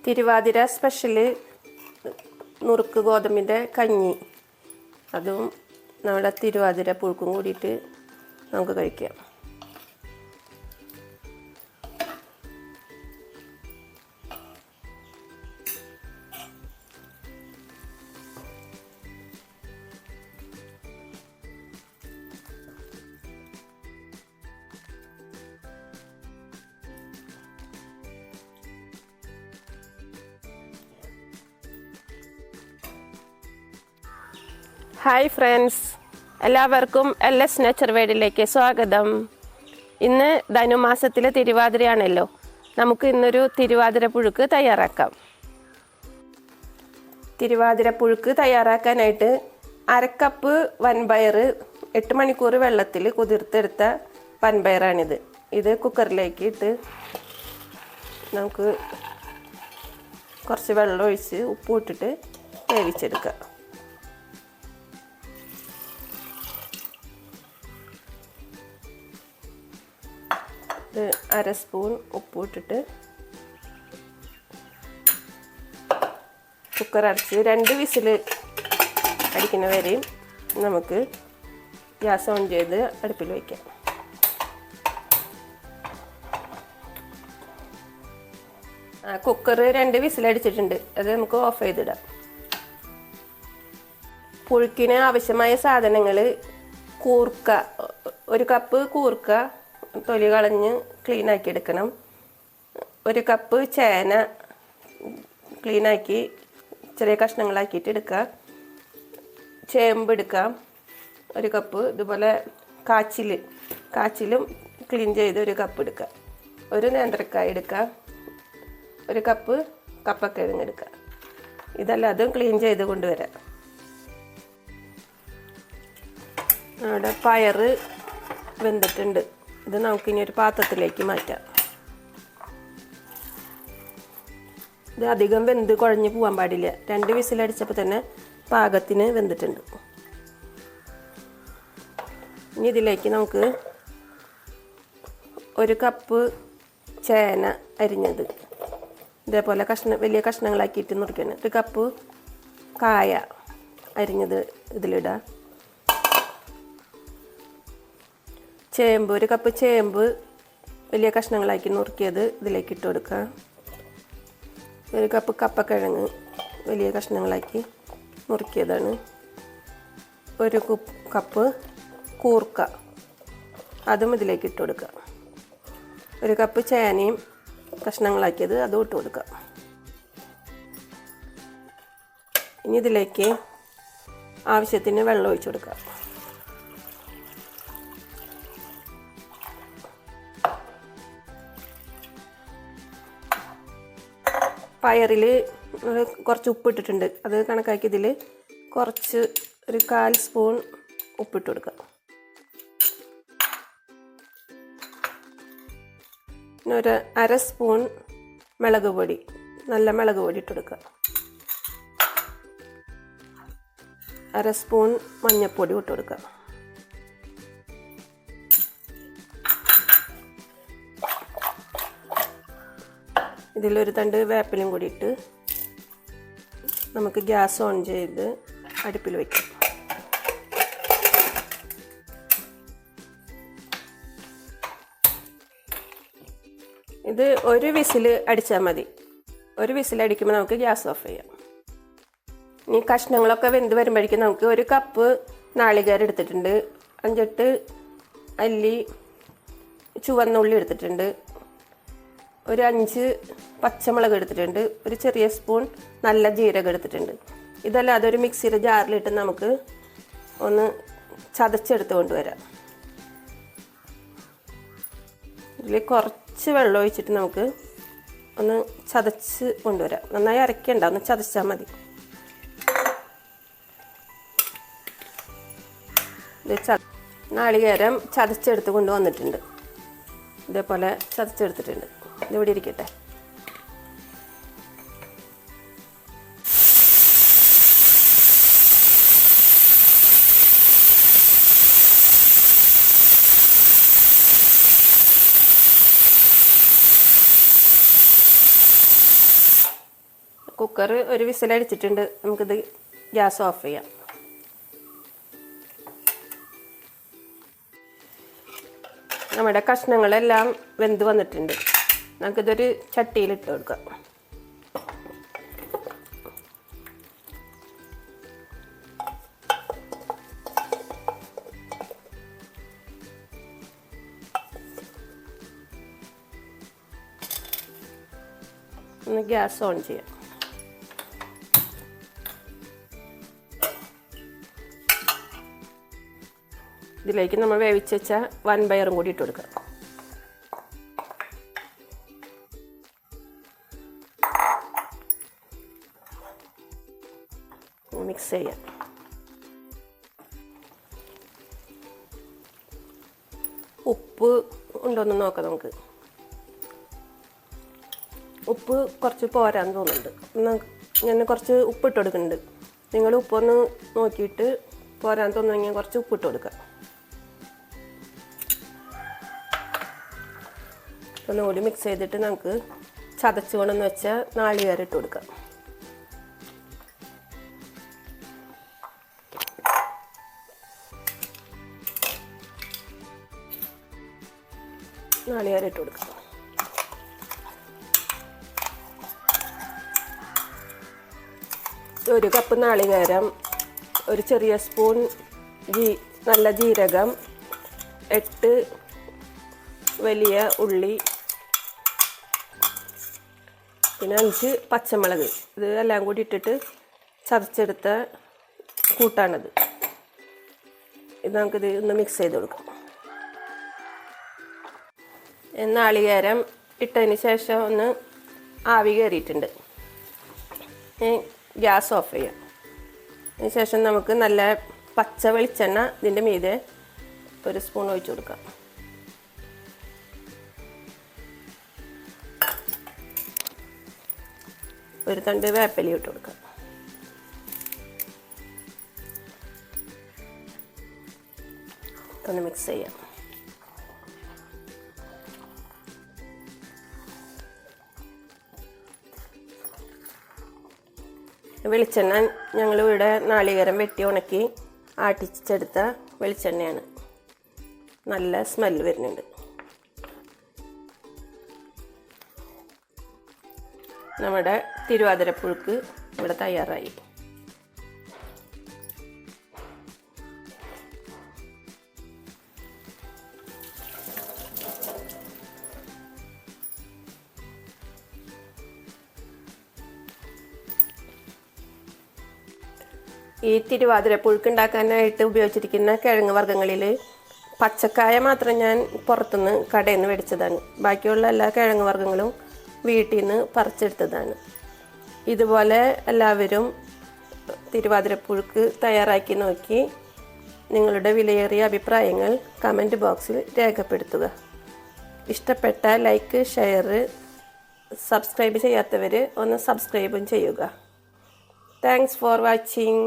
Thiruvathira special നുറുക്ക് ഗോതമ്പിൻ്റെ കഞ്ഞി, അതും നമ്മുടെ തിരുവാതിര പുഴുക്കും കൂടിയിട്ട് നമുക്ക് കഴിക്കാം. ഹായ് ഫ്രണ്ട്സ്, എല്ലാവർക്കും LS നേച്ചർ വേഡിലേക്ക് സ്വാഗതം. ഇന്ന് ധനുമാസത്തിലെ തിരുവാതിരയാണല്ലോ. നമുക്ക് ഇന്നൊരു തിരുവാതിര പുഴുക്ക് തയ്യാറാക്കാം. തിരുവാതിര പുഴുക്ക് തയ്യാറാക്കാനായിട്ട് 1/2 കപ്പ് വൻപയർ 8 മണിക്കൂർ വെള്ളത്തിൽ കുതിർത്തെടുത്ത വൻപയറാണിത്. ഇത് കുക്കറിലേക്ക് ഇട്ട് നമുക്ക് കുറച്ച് വെള്ളം ഒഴിച്ച് ഉപ്പ് ഇട്ടിട്ട് വേവിച്ചെടുക്കാം. ഇത് 1/2 സ്പൂൺ ഉപ്പ് ഇട്ടിട്ട് കുക്കർ അടച്ച് 2 വിസിൽ അടിക്കുന്ന വരെയും നമുക്ക് ഗ്യാസ് ഓൺ ചെയ്ത് അടുപ്പിൽ വയ്ക്കാം. കുക്കർ 2 വിസിൽ അടിച്ചിട്ടുണ്ട്. അത് നമുക്ക് ഓഫ് ചെയ്തിടാം. പുഴുക്കിന് ആവശ്യമായ സാധനങ്ങൾ: കൂർക്ക 1 കപ്പ് കൂർക്ക തൊലി കളഞ്ഞ് ക്ലീനാക്കി എടുക്കണം. 1 കപ്പ് ചേന ക്ലീനാക്കി ചെറിയ കഷ്ണങ്ങളാക്കിയിട്ട് എടുക്കുക. ചേമ്പ് എടുക്കാം 1 കപ്പ്. ഇതുപോലെ കാച്ചിലും ക്ലീൻ ചെയ്ത് 1 കപ്പ് എടുക്കുക. 1 നേന്ത്രക്കായ എടുക്കുക. 1 കപ്പ് കപ്പക്കിഴങ്ങ് എടുക്കുക. ഇതെല്ലാം അതും ക്ലീൻ ചെയ്ത് കൊണ്ടുവരാം. അവിടെ പയറ് വെന്തിട്ടുണ്ട്. ഇത് നമുക്കിനി ഒരു പാത്രത്തിലേക്ക് മാറ്റാം. ഇത് അധികം വെന്ത് കുഴഞ്ഞ് പോകാൻ പാടില്ല. 2 വിസിലടിച്ചപ്പോൾ തന്നെ പാകത്തിന് വെന്തിട്ടുണ്ട്. ഇനി ഇതിലേക്ക് നമുക്ക് 1 കപ്പ് ചേന അരിഞ്ഞത് ഇതേപോലെ വലിയ കഷ്ണങ്ങളാക്കിയിട്ട് നുറുക്കണം. 1 കപ്പ് കായ അരിഞ്ഞത് ഇതിലിടാം. ചേമ്പ് 1 കപ്പ് ചേമ്പ് വലിയ കഷ്ണങ്ങളാക്കി നുറുക്കിയത് ഇതിലേക്ക് ഇട്ട് കൊടുക്കാം. 1 കപ്പ് കപ്പക്കിഴങ്ങ് വലിയ കഷ്ണങ്ങളാക്കി നുറുക്കിയതാണ്. 1 കപ്പ് കൂർക്ക അതും ഇതിലേക്ക് ഇട്ട് കൊടുക്കാം. 1 കപ്പ് ചേനയും കഷ്ണങ്ങളാക്കിയത് അതും ഇട്ട് കൊടുക്കാം. ഇനി ഇതിലേക്ക് ആവശ്യത്തിന് വെള്ളം ഒഴിച്ചു കൊടുക്കാം. പയറിൽ കുറച്ച് ഉപ്പിട്ടിട്ടുണ്ട്. അത് കണക്കാക്കി ഇതിൽ കുറച്ച് 1/4 സ്പൂൺ ഉപ്പിട്ട് കൊടുക്കുക. പിന്നെ 1/2 സ്പൂൺ മുളക് പൊടി, നല്ല മുളക് പൊടി ഇട്ട് കൊടുക്കുക. 1/2 സ്പൂൺ മഞ്ഞൾപ്പൊടി ഇട്ട് കൊടുക്കുക. ഇതിലൊരു തണ്ട് വേപ്പിലും കൂടി ഇട്ട് നമുക്ക് ഗ്യാസ് ഓൺ ചെയ്ത് അടുപ്പിൽ വയ്ക്കാം. ഇത് 1 വിസിൽ അടിച്ചാൽ മതി. 1 വിസിൽ അടിക്കുമ്പോൾ നമുക്ക് ഗ്യാസ് ഓഫ് ചെയ്യാം. ഇനി കഷ്ണങ്ങളൊക്കെ വെന്ത് വരുമ്പോഴേക്കും നമുക്ക് 1 കപ്പ് നാളികേരം എടുത്തിട്ടുണ്ട്. 5-8 അല്ലി ചുവന്നുള്ളി എടുത്തിട്ടുണ്ട്. 5 പച്ചമുളക് എടുത്തിട്ടുണ്ട്. 1 ചെറിയ സ്പൂൺ നല്ല ജീരകം എടുത്തിട്ടുണ്ട്. ഇതെല്ലാം അതൊരു മിക്സിയുടെ ജാറിലിട്ട് നമുക്ക് ഒന്ന് ചതച്ചെടുത്ത് കൊണ്ടുവരാം. ഇതിൽ കുറച്ച് വെള്ളം ഒഴിച്ചിട്ട് നമുക്ക് ഒന്ന് ചതച്ച് കൊണ്ടുവരാം. നന്നായി അരയ്ക്കണ്ട, ഒന്ന് ചതച്ചാൽ മതി. നാളികേരം ചതച്ചെടുത്ത് കൊണ്ടുവന്നിട്ടുണ്ട്. ഇതേപോലെ ചതച്ചെടുത്തിട്ടുണ്ട്. ഇതിവിടെ ഇരിക്കട്ടെ. കുക്കർ ഒരു വിസിലടിച്ചിട്ടുണ്ട്. നമുക്കിത് ഗ്യാസ് ഓഫ് ചെയ്യാം. നമ്മുടെ കഷ്ണങ്ങളെല്ലാം വെന്ത് വന്നിട്ടുണ്ട്. നമുക്കിതൊരു ചട്ടിയിലിട്ട് കൊടുക്കാം. ഒന്ന് ഗ്യാസ് ഓൺ ചെയ്യാം. ഇതിലേക്ക് നമ്മൾ വേവിച്ച് വെച്ച വൻപയറും കൂടി ഇട്ട് കൊടുക്കാം. മിക്സ് ചെയ്യാം. ഉപ്പ് ഉണ്ടോയെന്ന് നോക്കാം നമുക്ക്. ഉപ്പ് കുറച്ച് പോരാന്ന് തോന്നുന്നുണ്ട്. ഞാൻ കുറച്ച് ഉപ്പിട്ട് കൊടുക്കുന്നുണ്ട്. നിങ്ങൾ ഉപ്പൊന്ന് നോക്കിയിട്ട് പോരാൻ തോന്നുന്നെങ്കിൽ കുറച്ച് ഉപ്പിട്ട് കൊടുക്കുക. ഒന്നുകൂടി മിക്സ് ചെയ്തിട്ട് നമുക്ക് ചതച്ച് കൊണ്ടെന്ന് വെച്ചാൽ നാളികേരം ഇട്ട് കൊടുക്കാം. നാളികേരം ഇട്ട് കൊടുക്കാം. ഒരു കപ്പ് നാളികേരം, ഒരു ചെറിയ സ്പൂൺ നല്ല ജീരകം, 8 വലിയ ഉള്ളി, പിന്നെ 5 പച്ചമുളക്. ഇത് എല്ലാം കൂടി ഇട്ടിട്ട് ചതച്ചെടുത്ത കൂട്ടാണത്. ഇത് നമുക്കിത് ഒന്ന് മിക്സ് ചെയ്ത് കൊടുക്കാം. നാളികേരം ഇട്ടതിന് ശേഷം ഒന്ന് ആവി കയറിയിട്ടുണ്ട്. ഗ്യാസ് ഓഫ് ചെയ്യാം. അതിന് ശേഷം നമുക്ക് നല്ല പച്ച വെളിച്ചെണ്ണ ഇതിൻ്റെ മീതെ ഒരു സ്പൂൺ ഒഴിച്ച് കൊടുക്കാം. ഒരു തണ്ട് വേപ്പില ഇട്ട് കൊടുക്കാം. ഒന്ന് മിക്സ് ചെയ്യാം. വെളിച്ചെണ്ണ ഞങ്ങളിവിടെ നാളികേരം വെട്ടി ഉണക്കി ആട്ടിച്ചെടുത്ത വെളിച്ചെണ്ണയാണ്. നല്ല സ്മെല്ല് വരുന്നുണ്ട്. നമ്മുടെ തിരുവാതിരപ്പുഴുക്ക് ഇവിടെ തയ്യാറായി. ഈ തിരുവാതിരപ്പുഴുക്ക് ഉണ്ടാക്കാനായിട്ട് ഉപയോഗിച്ചിരിക്കുന്ന കിഴങ്ങ് വർഗ്ഗങ്ങളിൽ പച്ചക്കായ മാത്രം ഞാൻ പുറത്തുനിന്ന് കടയിൽ നിന്ന് മേടിച്ചതാണ്. ബാക്കിയുള്ള എല്ലാ കിഴങ്ങ് വർഗ്ഗങ്ങളും വീട്ടിൽ നിന്ന് പറിച്ചെടുത്തതാണ്. ഇതുപോലെ എല്ലാവരും തിരുവാതിരപ്പുഴുക്ക് തയ്യാറാക്കി നോക്കി നിങ്ങളുടെ വിലയേറിയ അഭിപ്രായങ്ങൾ കമൻറ്റ് ബോക്സിൽ രേഖപ്പെടുത്തുക. ഇഷ്ടപ്പെട്ട ലൈക്ക്, ഷെയർ, സബ്സ്ക്രൈബ് ചെയ്യാത്തവർ ഒന്ന് സബ്സ്ക്രൈബും ചെയ്യുക. Thanks for watching.